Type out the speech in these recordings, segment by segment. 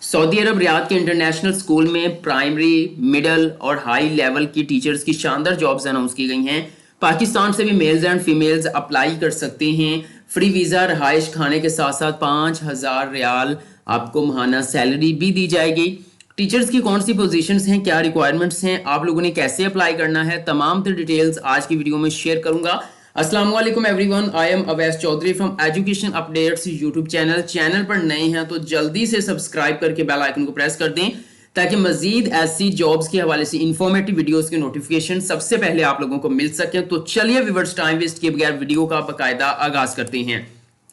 Saudi अरब Riyadh के international school में primary, middle और हाई लेवल की टीचर्स की शानदार जॉब्स अनाउंस की गई हैं। पाकिस्तान से भी मेल्स एंड फीमेल्स अप्लाई कर सकते हैं। फ्री वीज़ा, रहाइश, खाने के साथ साथ 5,000 रियाल आपको माहाना सैलरी भी दी जाएगी। टीचर्स की कौन सी पोजीशंस हैं, क्या रिक्वायरमेंट्स हैं, आप लोगों ने कैसे अप्लाई करना है, तमाम डिटेल्स आज की वीडियो में शेयर करूंगा। अस्सलाम वालेकुम everyone, I am Awais Chaudhary from education updates YouTube channel पर नए हैं तो जल्दी से सब्सक्राइब करके बेल आइकन को प्रेस कर दें ताकि मजीद ऐसी जॉब्स के हवाले से इंफॉर्मेटिव वीडियोस के नोटिफिकेशन सबसे पहले आप लोगों को मिल सके। तो चलिए व्यूअर्स, टाइम वेस्ट किए बगैर वीडियो का बाकायदा आगाज करते हैं।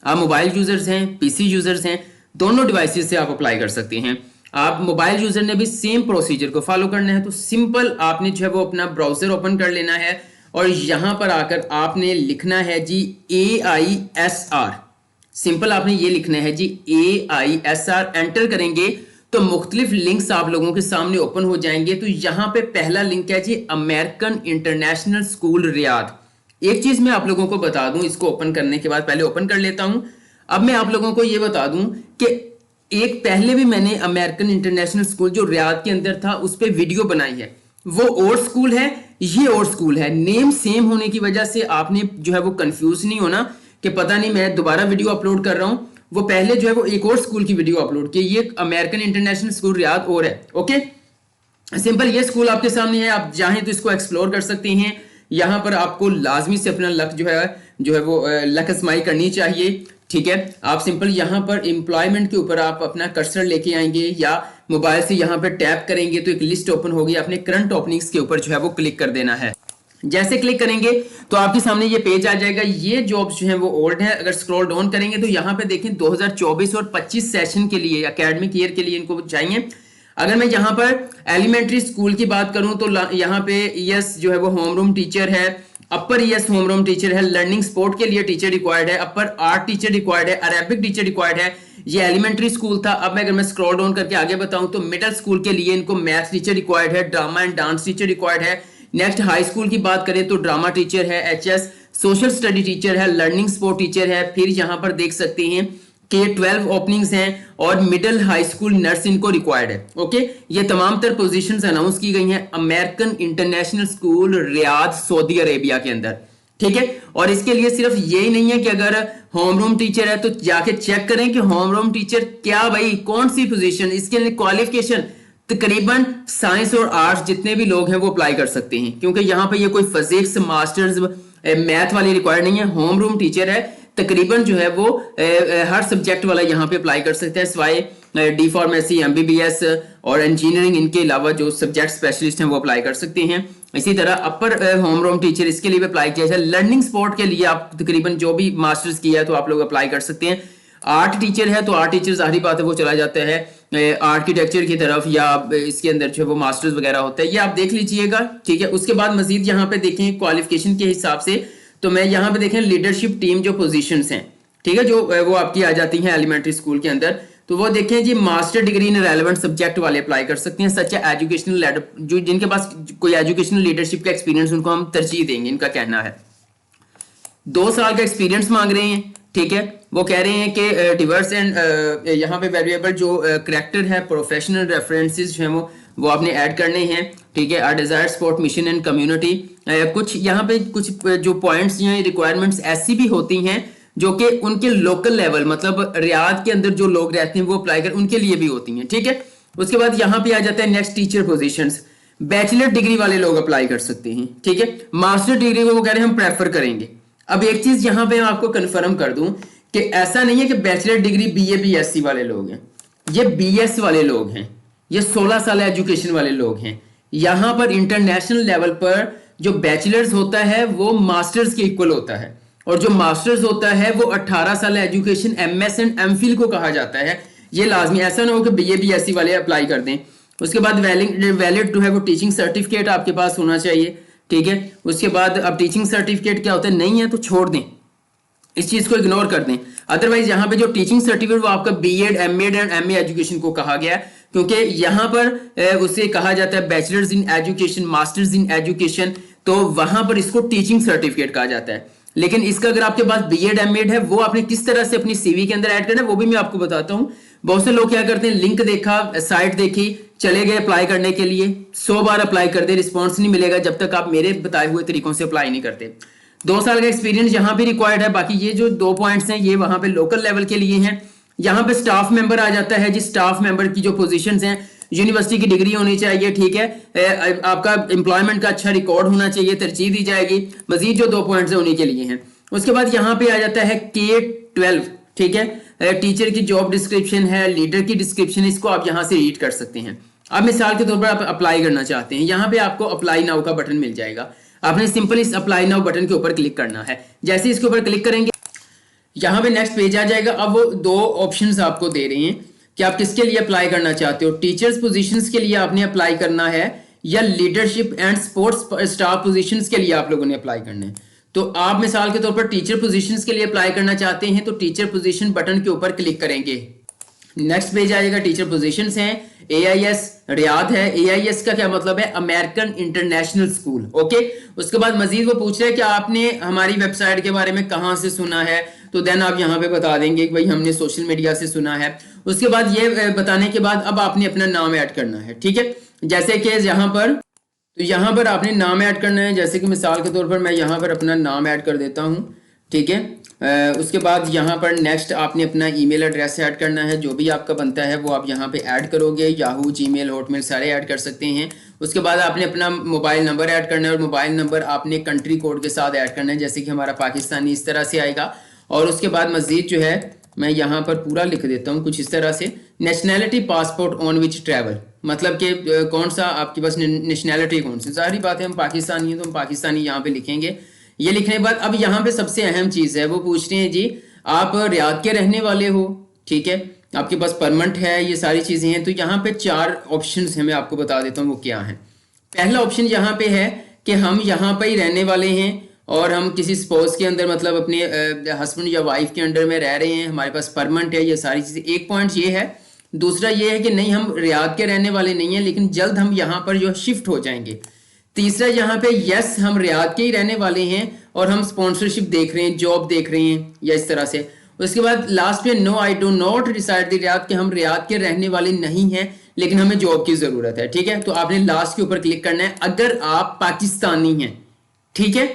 आप मोबाइल यूजर्स हैं, पीसी यूजर्स हैं, दोनों डिवाइसेस से आप अप्लाई कर सकते हैं। आप मोबाइल यूजर ने भी सेम प्रोसीजर को फॉलो करना है तो सिंपल आपने जो है वो अपना ब्राउजर ओपन कर लेना है और यहां पर आकर आपने लिखना है जी AISR। सिंपल आपने ये लिखना है जी AISR। एंटर करेंगे तो मुख्तलिफ लिंक्स आप लोगों के सामने ओपन हो जाएंगे। तो यहां पे पहला लिंक है जी अमेरिकन इंटरनेशनल स्कूल रियाद। एक चीज मैं आप लोगों को बता दूं, इसको ओपन करने के बाद पहले ओपन कर लेता हूं। अब मैं आप लोगों को ये बता दूं कि एक पहले भी मैंने अमेरिकन इंटरनेशनल स्कूल जो रियाद के अंदर था उस पर वीडियो बनाई है। वो और स्कूल है, ये और स्कूल है। नेम सेम होने की वजह से आपने जो है वो कंफ्यूज नहीं होना कि पता नहीं मैं दोबारा वीडियो अपलोड कर रहा हूं। वो पहले जो है वो एक और स्कूल की वीडियो अपलोड की, ये अमेरिकन इंटरनेशनल स्कूल रियाद और है। ओके, सिंपल ये स्कूल आपके सामने है, आप चाहें तो इसको एक्सप्लोर कर सकते हैं। यहां पर आपको लाजमी से अपना लक जो है वो लक आजमाई करनी चाहिए। ठीक है, आप सिंपल यहां पर एम्प्लॉयमेंट के ऊपर आप अपना कर्सर लेके आएंगे या मोबाइल से यहां पर टैप करेंगे तो एक लिस्ट ओपन होगी। अपने करंट ओपनिंग्स के ऊपर जो है वो क्लिक कर देना है। जैसे क्लिक करेंगे तो आपके सामने ये पेज आ जाएगा। ये जॉब्स जो हैं वो ओल्ड हैं। अगर स्क्रॉल डाउन करेंगे तो यहाँ पे देखें 2024 और 25 सेशन के लिए, एकेडमिक ईयर के लिए इनको चाहिए। अगर मैं यहाँ पर एलिमेंट्री स्कूल की बात करूं तो यहाँ पे यस जो है वो होम रूम टीचर है, अपर यस होम रूम टीचर है, लर्निंग स्पोर्ट के लिए टीचर रिक्वायर्ड है, अपर आर्ट टीचर रिक्वायर्ड है, अरेबिक टीचर रिक्वायर्ड है। ये एलिमेंट्री स्कूल था। अब अगर मैं स्क्रॉल डाउन करके आगे बताऊं तो मिडिल स्कूल के लिए इनको मैथ्स टीचर रिक्वायर्ड है, drama and dance teacher required है। नेक्स्ट हाई स्कूल की बात करें तो ड्रामा टीचर है, HS सोशल स्टडी टीचर है, लर्निंग स्पोर्ट टीचर है। फिर यहाँ पर देख सकते हैं कि 12 ओपनिंग्स हैं और मिडिल हाई स्कूल नर्स इनको रिक्वायर्ड है। ओके, ये तमाम तर पोजीशंस अनाउंस की गई हैं American international school Riyadh Saudi Arabia के अंदर। ठीक है, और इसके लिए सिर्फ यही नहीं है कि अगर होम रूम टीचर है तो जाके चेक करें कि होम रूम टीचर क्या भाई कौन सी पोजीशन, इसके लिए क्वालिफिकेशन तकरीबन साइंस और आर्ट्स जितने भी लोग हैं वो अप्लाई कर सकते हैं, क्योंकि यहाँ पे ये कोई फिजिक्स मास्टर्स मैथ वाली रिक्वायर्ड नहीं है। होम रूम टीचर है, तकरीबन जो है वो हर सब्जेक्ट वाला यहाँ पे अप्लाई कर सकते हैं सिवाय डी फार्मेसी, MBBS और इंजीनियरिंग। इनके अलावा जो सब्जेक्ट स्पेशलिस्ट हैं वो अप्लाई कर सकते हैं। इसी तरह अपर होम रूम टीचर, इसके लिए भी अप्लाई किया जाए। लर्निंग सपोर्ट के लिए आप तकरीबन जो भी मास्टर्स किया है तो आप लोग अप्लाई कर सकते हैं। आर्ट टीचर है तो आर्ट टीचर जाहिर बात है वो चला जाता है आर्किटेक्चर की तरफ या इसके अंदर जो वो मास्टर्स वगैरह होता है, ये आप देख लीजिएगा। ठीक है, उसके बाद मजीद यहाँ पे देखें क्वालिफिकेशन के हिसाब से तो मैं यहाँ पे देखें लीडरशिप टीम जो पोजीशंस हैं, ठीक है, जो वो आपकी आ जाती हैं एलिमेंट्री स्कूल के अंदर। तो वो देखें जी master degree in relevant subject वाले अप्लाई कर सकते हैं। सच एजुकेशनल जो जिनके पास कोई एजुकेशनल लीडरशिप का एक्सपीरियंस उनको हम तरजीह देंगे, इनका कहना है। 2 साल का एक्सपीरियंस मांग रहे हैं। ठीक है, वो कह रहे हैं कि डिवर्स एंड यहाँ पे वेरिएबल जो करेक्टर है, प्रोफेशनल रेफरेंसेस जो है वो आपने ऐड करने हैं। ठीक है, desired sport mission and community, कुछ यहाँ पे कुछ जो पॉइंट्स या रिक्वायरमेंट्स ऐसी भी होती हैं जो कि उनके लोकल लेवल मतलब रियाद के अंदर जो लोग रहते हैं वो अप्लाई कर उनके लिए भी होती हैं। ठीक है, उसके बाद यहाँ पे आ जाता है next teacher positions. Bachelor degree वाले लोग अप्लाई कर सकते हैं। ठीक है, मास्टर डिग्री को वो कह रहे हैं हम प्रेफर करेंगे। अब एक चीज यहाँ पे मैं आपको कंफर्म कर दूं कि ऐसा नहीं है कि बैचलर डिग्री BA BSc वाले लोग हैं, ये BS वाले लोग हैं, ये 16 साल एजुकेशन वाले लोग हैं। यहां पर इंटरनेशनल लेवल पर जो बैचलर्स होता है वो मास्टर्स के इक्वल होता है और जो मास्टर्स होता है वो 18 साल एजुकेशन MS एंड MPhil को कहा जाता है। ये लाजमी, ऐसा ना हो कि BA BSc वाले अप्लाई कर दें। उसके बाद वैलिड जो है वो टीचिंग सर्टिफिकेट आपके पास होना चाहिए। ठीक है, उसके बाद अब टीचिंग सर्टिफिकेट क्या होता है, नहीं है तो छोड़ दें, इस चीज को इग्नोर कर दें। अदरवाइज यहाँ पे जो टीचिंग सर्टिफिकेट वो आपका BEd MAd and MA education को कहा गया है, क्योंकि यहाँ पर उसे कहा जाता है bachelors in education, masters in education, तो वहां पर इसको टीचिंग सर्टिफिकेट कहा जाता है। लेकिन इसका अगर आपके पास BEd MAd है वो आपने किस तरह से अपनी CV के अंदर ऐड करना है वो भी मैं आपको बताता हूँ। बहुत से लोग क्या करते हैं, लिंक देखा, साइट देखी, चले गए अप्लाई करने के लिए, 100 बार अप्लाई कर दे, रिस्पॉन्स नहीं मिलेगा जब तक आप मेरे बताए हुए तरीकों से अप्लाई नहीं करते। 2 साल का एक्सपीरियंस यहाँ पे रिक्वायर्ड है। बाकी ये जो 2 पॉइंट्स हैं ये वहां पे लोकल लेवल के लिए हैं। यहाँ पे स्टाफ मेंबर आ जाता है जी। स्टाफ मेंबर की जो पोजीशंस हैं, यूनिवर्सिटी की डिग्री होनी चाहिए, ठीक है, आपका एम्प्लॉयमेंट का अच्छा रिकॉर्ड होना चाहिए, तरजीह दी जाएगी। मजीद जो 2 पॉइंट्स हैं उन्हीं के लिए हैं। उसके बाद यहाँ पे आ जाता है K12, ठीक है, टीचर की जॉब डिस्क्रिप्शन है, लीडर की डिस्क्रिप्शन, इसको आप यहाँ से रीड कर सकते हैं। अब मिसाल के तौर पर आप अप्लाई करना चाहते हैं, यहाँ पे आपको अप्लाई नाउ का बटन मिल जाएगा। आपने सिंपल इस अप्लाई नाउ बटन के ऊपर क्लिक करना है। जैसे इसके ऊपर क्लिक करेंगे यहाँ पे नेक्स्ट पेज आ जाएगा। अब वो 2 ऑप्शंस आपको दे रहे हैं कि आप किसके लिए अप्लाई करना चाहते हो। टीचर्स पोजीशंस के लिए आपने अप्लाई करना है या leadership and sports staff positions के लिए आप लोगों ने अप्लाई करना है। तो आप मिसाल के तौर पर टीचर पोजीशंस के लिए अप्लाई करना चाहते हैं तो टीचर पोजीशन बटन के ऊपर क्लिक करेंगे। नेक्स्ट पेज आएगा, टीचर पोजीशंस हैं, AIS रियाद है। AIS का क्या मतलब है, अमेरिकन इंटरनेशनल स्कूल, ओके। उसके बाद मजीद वो पूछ रहे हैं कि आपने हमारी वेबसाइट के बारे में कहाँ से सुना है, तो देन आप यहाँ पे बता देंगे कि भाई हमने सोशल मीडिया से सुना है। उसके बाद ये बताने के बाद अब आपने अपना नाम ऐड करना है, ठीक है। जैसे कि यहाँ पर, तो यहाँ पर आपने नाम ऐड करना है। जैसे कि मिसाल के तौर पर मैं यहाँ पर अपना नाम ऐड कर देता हूँ, ठीक है। उसके बाद यहाँ पर नेक्स्ट आपने अपना ईमेल एड्रेस ऐड करना है, जो भी आपका बनता है वो आप यहाँ पे ऐड करोगे। याहू, जीमेल, हॉटमेल सारे ऐड कर सकते हैं। उसके बाद आपने अपना मोबाइल नंबर ऐड करना है और मोबाइल नंबर आपने कंट्री कोड के साथ ऐड करना है, जैसे कि हमारा पाकिस्तानी इस तरह से आएगा। और उसके बाद मजीद जो है मैं यहाँ पर पूरा लिख देता हूँ कुछ इस तरह से, nationality passport on which travel, मतलब कि कौन सा आपके पास नेशनैलिटी कौन सी। जाहिर बात है हम पाकिस्तानी हैं तो हम पाकिस्तानी यहाँ पे लिखेंगे। ये लिखने के बाद अब यहाँ पे सबसे अहम चीज़ है, वो पूछ रहे हैं जी आप रियाद के रहने वाले हो, ठीक है, आपके पास परमिट है, ये सारी चीज़ें हैं। तो यहाँ पे 4 ऑप्शंस हैं, मैं आपको बता देता हूँ वो क्या हैं। पहला ऑप्शन यहाँ पे है कि हम यहाँ पे ही रहने वाले हैं और हम किसी स्पोर्ट्स के अंदर, मतलब अपने हस्बैंड या वाइफ के अंडर में रह रहे हैं, हमारे पास परमिट है, ये सारी चीज़ें। एक पॉइंट ये है। दूसरा ये है कि नहीं, हम रियाद के रहने वाले नहीं हैं लेकिन जल्द हम यहाँ पर जो शिफ्ट हो जाएंगे। तीसरा यहाँ पे यस, हम रियाद के ही रहने वाले हैं और हम स्पॉन्सरशिप देख रहे हैं, जॉब देख रहे हैं, या इस तरह से। उसके बाद लास्ट में no, I do not reside the Riyadh, कि हम रियाद के रहने वाले नहीं हैं लेकिन हमें जॉब की जरूरत है, ठीक है। तो आपने लास्ट के ऊपर क्लिक करना है अगर आप पाकिस्तानी हैं, ठीक है।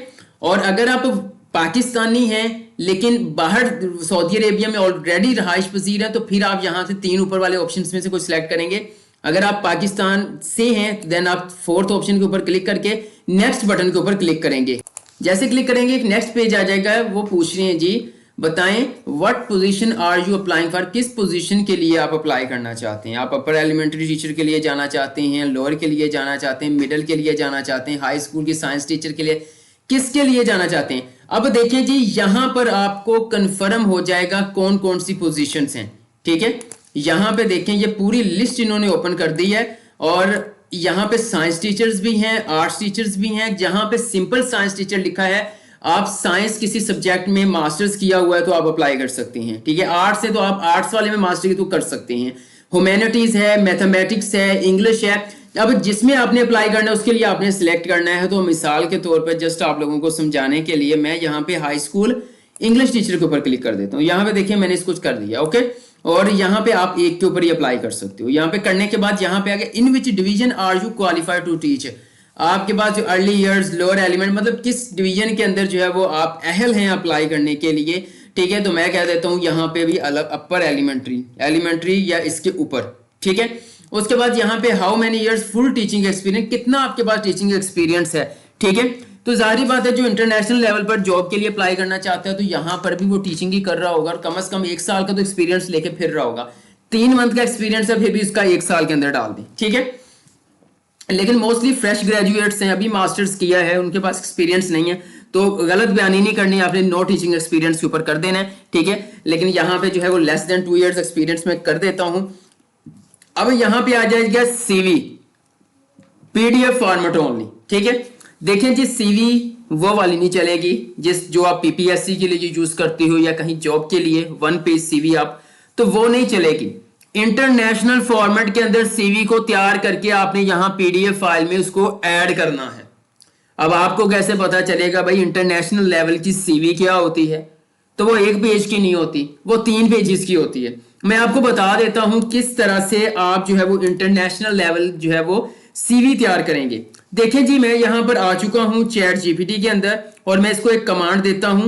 और अगर आप पाकिस्तानी हैं लेकिन बाहर सऊदी अरेबिया में ऑलरेडी रहाइश पजीर है तो फिर आप यहाँ से 3 ऊपर वाले ऑप्शन में से कुछ सिलेक्ट करेंगे। अगर आप पाकिस्तान से हैं देन आप 4th ऑप्शन के ऊपर क्लिक करके नेक्स्ट बटन के ऊपर क्लिक करेंगे। जैसे क्लिक करेंगे एक नेक्स्ट पेज आ जाएगा। वो पूछ रहे हैं जी बताएं what position are you applying for, किस पोजीशन के लिए आप अप्लाई करना चाहते हैं। आप अपर एलिमेंट्री टीचर के लिए जाना चाहते हैं, लोअर के लिए जाना चाहते हैं, मिडिल के लिए जाना चाहते हैं, हाई स्कूल की साइंस टीचर के लिए, किसके लिए जाना चाहते हैं। अब देखें जी यहाँ पर आपको कंफर्म हो जाएगा कौन कौन सी पोजीशंस हैं, ठीक है। यहाँ पे देखें ये पूरी लिस्ट इन्होंने ओपन कर दी है और यहाँ पे साइंस टीचर्स भी हैं, आर्ट्स टीचर्स भी हैं। जहाँ पे सिंपल साइंस टीचर लिखा है, आप साइंस किसी सब्जेक्ट में मास्टर्स किया हुआ है तो आप अप्लाई कर सकते हैं, ठीक है। आर्ट्स है तो आप आर्ट्स वाले में मास्टर की तो कर सकते हैं। ह्यूमैनिटीज है, मैथमेटिक्स है, इंग्लिश है। अब जिसमें आपने अप्लाई करना है उसके लिए आपने सिलेक्ट करना है। तो मिसाल के तौर पर जस्ट आप लोगों को समझाने के लिए मैं यहाँ पे हाई स्कूल इंग्लिश टीचर के ऊपर क्लिक कर देता हूँ। यहाँ पे देखिए मैंने इसको कर दिया, ओके। और यहाँ पे आप एक के ऊपर ही अप्लाई कर सकते हो। यहाँ पे करने के बाद यहाँ पे आगे in which division are you qualified to teach, आपके पास जो अर्ली इयर्स, लोअर एलिमेंट, मतलब किस डिवीजन के अंदर जो है वो आप अहल हैं अप्लाई करने के लिए, ठीक है। तो मैं कह देता हूँ यहाँ पे भी अलग अपर एलिमेंट्री या इसके ऊपर, ठीक है। उसके बाद यहाँ पे how many years full teaching experience, कितना आपके पास टीचिंग एक्सपीरियंस है, ठीक है। तो जाहिर बात है जो इंटरनेशनल लेवल पर जॉब के लिए अप्लाई करना चाहता है तो यहाँ पर भी वो टीचिंग ही कर रहा होगा और कम से कम 1 साल का तो एक्सपीरियंस लेके फिर रहा होगा। 3 मंथ का एक्सपीरियंस है फिर भी उसका 1 साल के अंदर डाल दें, ठीक है। लेकिन मोस्टली फ्रेश ग्रेजुएट्स हैं, अभी मास्टर्स किया है, उनके पास एक्सपीरियंस नहीं है तो गलत बयानी नहीं करनी, आपने नो टीचिंग एक्सपीरियंस के ऊपर कर देना है, ठीक है। लेकिन यहाँ पे जो है वो लेस देन 2 इयर्स एक्सपीरियंस में कर देता हूँ। अब यहाँ पे आ जाएगा सीवी PDF फॉर्मेट ओनली, ठीक है। देखें जी सीवी वो वाली नहीं चलेगी जो आप PPSC के लिए यूज करती हो या कहीं जॉब के लिए 1 पेज सीवी आप, तो वो नहीं चलेगी। इंटरनेशनल फॉर्मेट के अंदर सीवी को तैयार करके आपने यहाँ PDF फाइल में उसको ऐड करना है। अब आपको कैसे पता चलेगा भाई इंटरनेशनल लेवल की सीवी क्या होती है, तो वो 1 पेज की नहीं होती, वो 3 पेजेस की होती है। मैं आपको बता देता हूं किस तरह से आप जो है वो इंटरनेशनल लेवल जो है वो सीवी तैयार करेंगे। देखें जी, मैं यहां पर आ चुका हूं चैट जीपीटी के अंदर और मैं इसको एक कमांड देता हूं।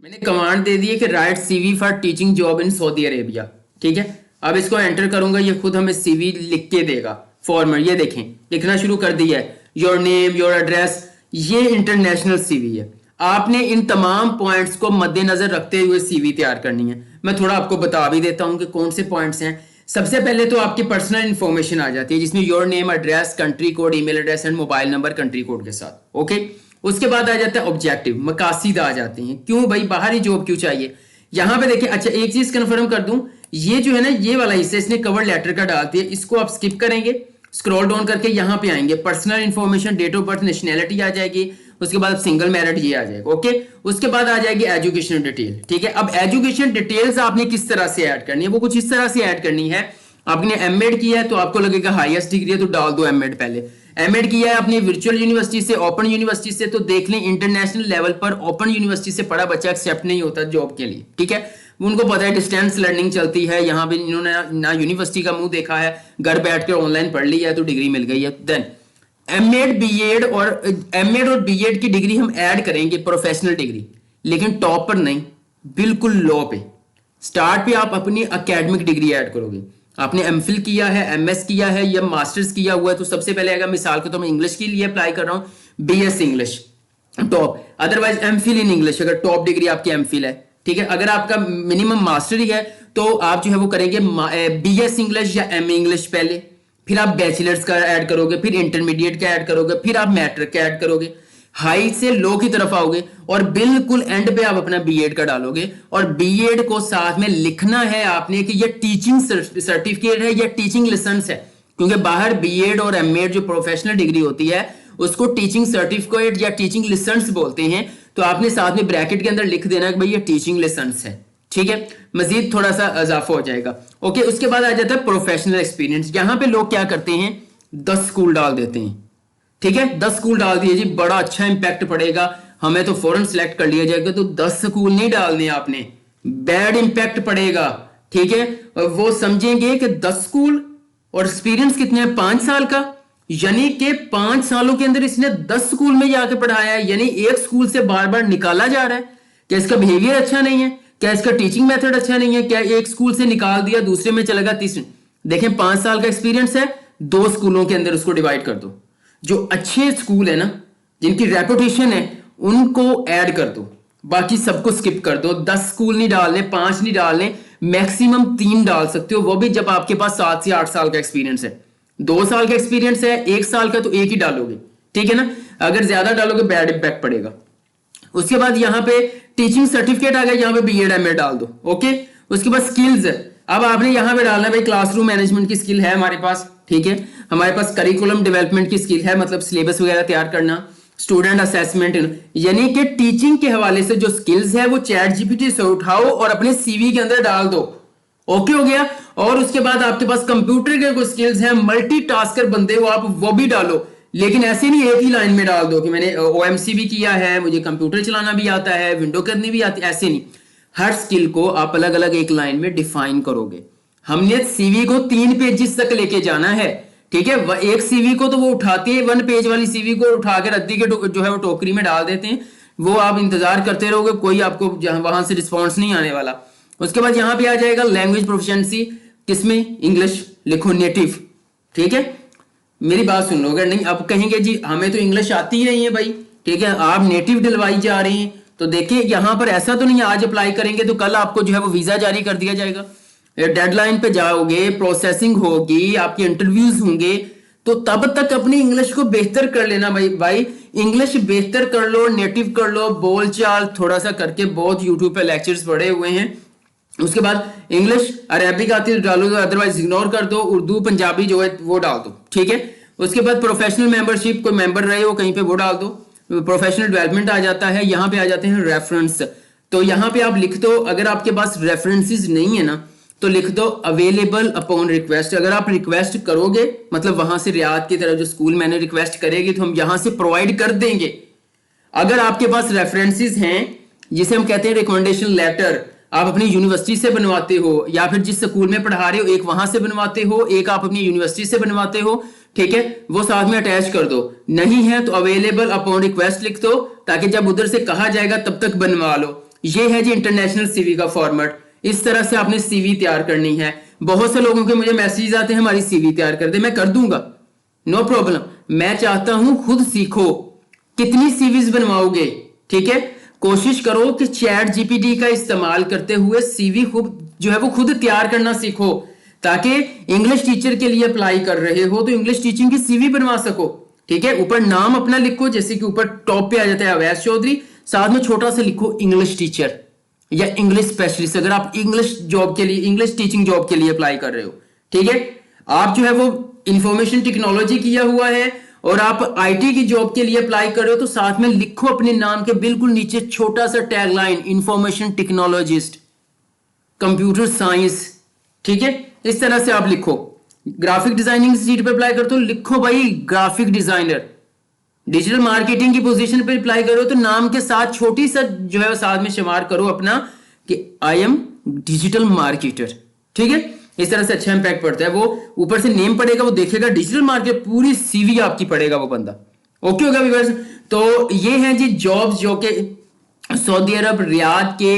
मैंने कमांड दे दी है कि right CV for teaching job in Saudi Arabia. ठीक है, अब इसको एंटर करूंगा, ये खुद हमें सीवी लिख के देगा फॉर्मेट। ये देखें, लिखना शुरू कर दिया है, योर नेम, योर एड्रेस। ये इंटरनेशनल सीवी है। आपने इन तमाम पॉइंट्स को मद्देनजर रखते हुए सीवी तैयार करनी है। मैं थोड़ा आपको बता भी देता हूं कि कौन से पॉइंट्स हैं। सबसे पहले तो आपकी पर्सनल इंफॉर्मेशन आ जाती है, जिसमें your name, address, country code, email address and mobile number country code के साथ। ओके, उसके बाद आ जाता है ऑब्जेक्टिव, मकासद आ जाते हैं, क्यों भाई बाहरी जॉब क्यों चाहिए। यहां पे देखिए, अच्छा एक चीज कंफर्म कर दूं, ये जो है ना, ये वाला हिस्सा इसने कवर लेटर का डाल दिया, इसको आप स्किप करेंगे। स्क्रॉल डाउन करके यहाँ पे आएंगे, personal information, date of birth, nationality आ जाएगी। उसके बाद सिंगल मैरिड ये आ जाएगा। ओके, उसके बाद आ जाएगी एजुकेशन डिटेल। ठीक है, अब एजुकेशन डिटेल्स आपने किस तरह से ऐड करनी है, वो कुछ इस तरह से ऐड करनी है। आपने एमएड किया है तो आपको लगेगा हाईएस्ट डिग्री है तो डाल दो एमएड पहले। एमएड किया है आपने वर्चुअल यूनिवर्सिटी से, ओपन यूनिवर्सिटी से, तो देख लें इंटरनेशनल लेवल पर ओपन यूनिवर्सिटी से पढ़ा बच्चा एक्सेप्ट नहीं होता जॉब के लिए। ठीक है, उनको पता है डिस्टेंस लर्निंग चलती है, यहाँ पे इन्होंने ना यूनिवर्सिटी का मुंह देखा है, घर बैठ कर ऑनलाइन पढ़ लिया है तो डिग्री मिल गई है। देन एमएड, बीएड और बीएड की डिग्री हम ऐड करेंगे, प्रोफेशनल डिग्री, लेकिन टॉप पर नहीं, बिल्कुल लो पे। स्टार्ट पे आप अपनी एकेडमिक डिग्री ऐड करोगे। आपने एमफिल किया है, एमएस किया है या मास्टर्स किया हुआ है, तो सबसे पहले अगर मिसाल के तो मैं इंग्लिश के लिए अप्लाई कर रहा हूँ, BS English top, otherwise MPhil in English अगर टॉप डिग्री आपकी एमफिल है। ठीक है, अगर आपका मिनिमम मास्टर ही है तो आप जो है वो करेंगे बीएस इंग्लिश या एम इंग्लिश पहले, फिर आप बैचलर्स का ऐड करोगे, फिर इंटरमीडिएट का ऐड करोगे, फिर आप मैट्रिक का ऐड करोगे, हाई से लो की तरफ आओगे और बिल्कुल एंड पे आप अपना बीएड का डालोगे। और बीएड को साथ में लिखना है आपने कि ये टीचिंग सर्टिफिकेट है या टीचिंग लाइसेंस है, क्योंकि बाहर बीएड और एमएड जो प्रोफेशनल डिग्री होती है उसको टीचिंग सर्टिफिकेट या टीचिंग लाइसेंस बोलते हैं। तो आपने साथ में ब्रैकेट के अंदर लिख देना कि भाई ये टीचिंग लाइसेंस है। ठीक है, मजीद थोड़ा सा इजाफा हो जाएगा। ओके, उसके बाद आ जाता है प्रोफेशनल एक्सपीरियंस। यहां पे लोग क्या करते हैं, 10 स्कूल डाल देते हैं। ठीक है, 10 स्कूल डाल दिए जी, बड़ा अच्छा इंपैक्ट पड़ेगा, हमें तो फौरन सिलेक्ट कर लिया जाएगा। तो 10 स्कूल नहीं डालने आपने, बैड इंपैक्ट पड़ेगा। ठीक है, और वो समझेंगे कि 10 स्कूल और एक्सपीरियंस कितने हैं, 5 साल का, यानी कि 5 सालों के अंदर इसने 10 स्कूल में जाके पढ़ाया है, यानी एक स्कूल से बार बार निकाला जा रहा है। क्या इसका बिहेवियर अच्छा नहीं है, क्या इसका टीचिंग मेथड अच्छा नहीं है, क्या एक स्कूल से निकाल दिया दूसरे में चलेगा तीसरे। देखें, 5 साल का एक्सपीरियंस है, 2 स्कूलों के अंदर उसको डिवाइड कर दो। जो अच्छे स्कूल है ना, जिनकी रेपुटेशन है, उनको ऐड कर दो, बाकी सबको स्किप कर दो। 10 स्कूल नहीं डालने, 5 नहीं डालने, मैक्सिमम 3 डाल सकते हो, वो भी जब आपके पास 7 से 8 साल का एक्सपीरियंस है। 2 साल का एक्सपीरियंस है, 1 साल का, तो एक ही डालोगे। ठीक है ना, अगर ज्यादा डालोगे बैड इंपैक्ट पड़ेगा। उसके बाद यहाँ पे टीचिंग सर्टिफिकेट आ गया, यहाँ पे बीएड एमएड डाल दो। ओके, उसके बाद स्किल्स, अब आपने यहाँ पे डालना है भाई क्लासरूम मैनेजमेंट की स्किल है हमारे पास। ठीक है, हमारे पास करिकुलम डेवलपमेंट की स्किल है, मतलब सिलेबस वगैरह तैयार करना, स्टूडेंट असेसमेंट, यानी कि टीचिंग के हवाले से जो स्किल्स है वो चैट जीपीटी से उठाओ और अपने सीवी के अंदर डाल दो। ओके हो गया। और उसके बाद आपके पास कंप्यूटर के कुछ स्किल्स हैं, मल्टीटास्कर बंदे हो आप, वो भी डालो, लेकिन ऐसे नहीं एक ही लाइन में डाल दो कि मैंने ओएमसी भी किया है, मुझे कंप्यूटर चलाना भी आता है, विंडो करनी भी आती है, ऐसे नहीं। हर स्किल को आप अलग अलग एक लाइन में डिफाइन करोगे। हमने सीवी को 3 पेजेस तक लेके जाना है। ठीक है, एक सीवी को तो वो उठाते हैं, 1 पेज वाली सीवी को उठाकर रद्दी के जो है वो टोकरी में डाल देते हैं, वो आप इंतजार करते रहोगे, कोई आपको वहां से रिस्पॉन्स नहीं आने वाला। उसके बाद यहाँ पे आ जाएगा लैंग्वेज प्रोफिशिएंसी, किसमें, इंग्लिश लिखो नेटिव। ठीक है, मेरी बात सुन लो, अगर नहीं आप कहेंगे जी हमें तो इंग्लिश आती ही नहीं है भाई, ठीक है, आप नेटिव दिलवाई जा रही हैं, तो देखिए यहाँ पर ऐसा तो नहीं है आज अप्लाई करेंगे तो कल आपको जो है वो वीजा जारी कर दिया जाएगा। डेडलाइन पे जाओगे, प्रोसेसिंग होगी, आपके इंटरव्यूज होंगे, तो तब तक अपनी इंग्लिश को बेहतर कर लेना भाई इंग्लिश बेहतर कर लो, नेटिव कर लो, बोलचाल थोड़ा सा करके, बहुत यूट्यूब पे लेक्चर्स पढ़े हुए हैं। उसके बाद इंग्लिश अरेबिक आती है डालो, अदरवाइज इग्नोर कर दो, उर्दू पंजाबी जो है वो डाल दो। ठीक है, उसके बाद प्रोफेशनल मेंबरशिप, कोई मेंबर रहे हो कहीं पे वो डाल दो। प्रोफेशनल डेवलपमेंट आ जाता है, यहाँ पे आ जाते हैं रेफरेंस, तो यहाँ पे आप लिख दो, अगर आपके पास रेफरेंसेस नहीं है ना तो लिख दो अवेलेबल अपॉन रिक्वेस्ट। अगर आप रिक्वेस्ट करोगे मतलब वहां से रियाद की तरफ जो स्कूल मैंने रिक्वेस्ट करेगी तो हम यहां से प्रोवाइड कर देंगे। अगर आपके पास रेफरेंसेस हैं, जिसे हम कहते हैं रिकमेंडेशन लेटर, आप अपनी यूनिवर्सिटी से बनवाते हो या फिर जिस स्कूल में पढ़ा रहे हो एक वहां से बनवाते हो, एक आप अपनी यूनिवर्सिटी से बनवाते हो, ठीक है, वो साथ में अटैच कर दो। नहीं है तो अवेलेबल अपॉन रिक्वेस्ट लिख दो, ताकि जब उधर से कहा जाएगा तब तक बनवा लो। ये है जी इंटरनेशनल सीवी का फॉर्मेट। इस तरह से आपने सीवी तैयार करनी है। बहुत से लोगों के मुझे मैसेज आते हैं हमारी सीवी तैयार कर दे, मैं कर दूंगा, नो प्रॉब्लम। मैं चाहता हूं खुद सीखो। कितनी सीवीज बनवाओगे, ठीक है, कोशिश करो कि चैट जीपीटी का इस्तेमाल करते हुए सीवी खुद जो है वो खुद तैयार करना सीखो, ताकि इंग्लिश टीचर के लिए अप्लाई कर रहे हो तो इंग्लिश टीचिंग की सीवी बनवा सको। ठीक है, ऊपर नाम अपना लिखो, जैसे कि ऊपर टॉप पे आ जाता है अवैस चौधरी, साथ में छोटा सा लिखो इंग्लिश टीचर या इंग्लिश स्पेशलिस्ट, अगर आप इंग्लिश जॉब के लिए, इंग्लिश टीचिंग जॉब के लिए अप्लाई कर रहे हो। ठीक है, आप जो है वो इंफॉर्मेशन टेक्नोलॉजी किया हुआ है और आप आईटी की जॉब के लिए अप्लाई कर रहे हो, तो साथ में लिखो अपने नाम के बिल्कुल नीचे छोटा सा tagline, information technologist, computer science. ठीक है, इस तरह से आप लिखो। ग्राफिक डिजाइनिंग सीट पे अप्लाई करते हो, लिखो भाई ग्राफिक डिजाइनर। डिजिटल मार्केटिंग की पोजीशन पे अप्लाई करो तो नाम के साथ छोटी सा जो है साथ में शुमार करो अपना कि आई एम डिजिटल मार्केटर। ठीक है, इस तरह से अच्छा इंपैक्ट पड़ता है। वो ऊपर से नेम पड़ेगा, वो देखेगा डिजिटल मार्केट, पूरी सीवी आपकी पड़ेगा वो बंदा। ओके होगा व्यूअर्स? तो ये है जी जॉब्स जो कि सऊदी अरब रियाद के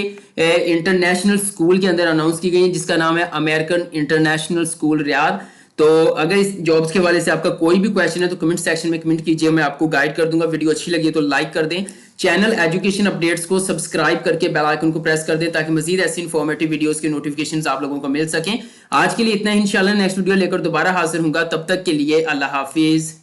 इंटरनेशनल स्कूल के अंदर अनाउंस की गई है, जिसका नाम है अमेरिकन इंटरनेशनल स्कूल रियाद। तो अगर इस जॉब्स के हवाले से आपका कोई भी क्वेश्चन है तो कमेंट सेक्शन में कमेंट कीजिए, मैं आपको गाइड कर दूंगा। वीडियो अच्छी लगी तो लाइक कर दें, चैनल एजुकेशन अपडेट्स को सब्सक्राइब करके बेल आइकन को प्रेस कर दें ताकि मजीद ऐसी इंफॉर्मेटिव वीडियोस के नोटिफिकेशंस आप लोगों को मिल सकें। आज के लिए इतना ही, इंशाल्लाह नेक्स्ट वीडियो लेकर दोबारा हाजिर होऊंगा। तब तक के लिए अल्लाह हाफिज।